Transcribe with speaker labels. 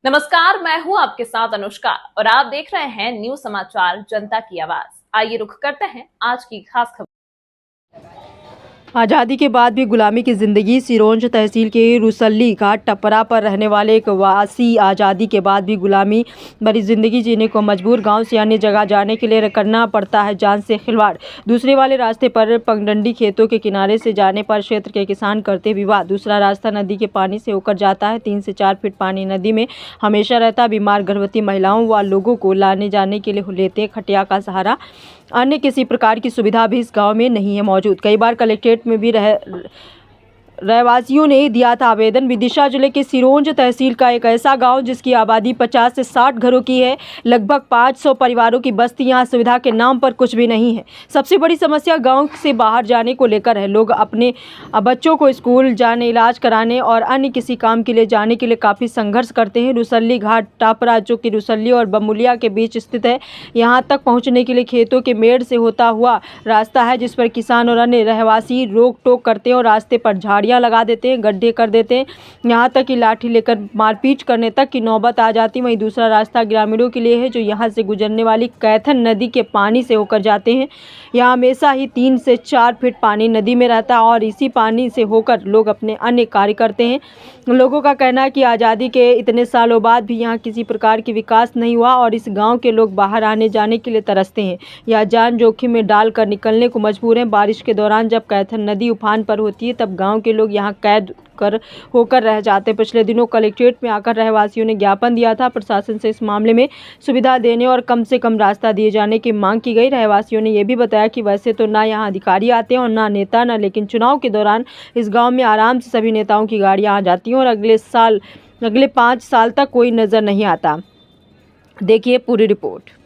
Speaker 1: नमस्कार, मैं हूं आपके साथ अनुष्का और आप देख रहे हैं न्यूज समाचार जनता की आवाज। आइए रुख करते हैं आज की खास खबर।
Speaker 2: आज़ादी के बाद भी गुलामी की ज़िंदगी। सिरोंज तहसील के रुसल्ली घाट टपरा पर रहने वाले एक वासी आज़ादी के बाद भी गुलामी भरी ज़िंदगी जीने को मजबूर। गांव से अन्य जगह जाने के लिए करना पड़ता है जान से खिलवाड़। दूसरे वाले रास्ते पर पगडंडी खेतों के किनारे से जाने पर क्षेत्र के किसान करते विवाद। दूसरा रास्ता नदी के पानी से होकर जाता है। 3 से 4 फीट पानी नदी में हमेशा रहता। बीमार गर्भवती महिलाओं व लोगों को लाने जाने के लिए लेते खटिया का सहारा। अन्य किसी प्रकार की सुविधा भी इस गांव में नहीं है मौजूद। कई बार कलेक्ट्रेट में भी रहवासियों ने दिया था आवेदन। विदिशा जिले के सिरोंज तहसील का एक ऐसा गांव जिसकी आबादी 50 से 60 घरों की है। लगभग 500 परिवारों की बस्ती। यहाँ सुविधा के नाम पर कुछ भी नहीं है। सबसे बड़ी समस्या गांव से बाहर जाने को लेकर है। लोग अपने बच्चों को स्कूल जाने, इलाज कराने और अन्य किसी काम के लिए जाने के लिए काफ़ी संघर्ष करते हैं। रुसल्ली घाट टापरा जो कि रुसल्ली और बमुलिया के बीच स्थित है। यहाँ तक पहुँचने के लिए खेतों के मेड़ से होता हुआ रास्ता है, जिस पर किसान और अन्य रहवासी रोक टोक करते हैं और रास्ते पर झाड़ियाँ लगा देते हैं, गड्ढे कर देते हैं। यहाँ तक कि लाठी लेकर मारपीट करने तक की नौबत आ जाती। वहीं दूसरा रास्ता ग्रामीणों के लिए है जो यहाँ से गुजरने वाली कैथन नदी के पानी से होकर जाते हैं। यहाँ हमेशा ही 3 से 4 फीट पानी नदी में रहता है और इसी पानी से होकर लोग अपने अन्य कार्य करते हैं। लोगों का कहना है कि आज़ादी के इतने सालों बाद भी यहाँ किसी प्रकार की विकास नहीं हुआ और इस गाँव के लोग बाहर आने जाने के लिए तरसते हैं या जान जोखिम में डालकर निकलने को मजबूर हैं। बारिश के दौरान जब कैथन नदी उफान पर होती है तब गाँव के लोग यहाँ कैद होकर रह जाते। पिछले दिनों कलेक्ट्रेट में आकर रहवासियों ने ज्ञापन दिया था। प्रशासन से इस मामले में सुविधा देने और कम से कम रास्ता दिए जाने की मांग की गई। रहवासियों ने यह भी बताया कि वैसे तो ना यहाँ अधिकारी आते हैं और ना नेता ना, लेकिन चुनाव के दौरान इस गांव में आराम से सभी नेताओं की गाड़ियां आ जाती हैं और अगले 5 साल तक कोई नजर नहीं आता। देखिए पूरी रिपोर्ट।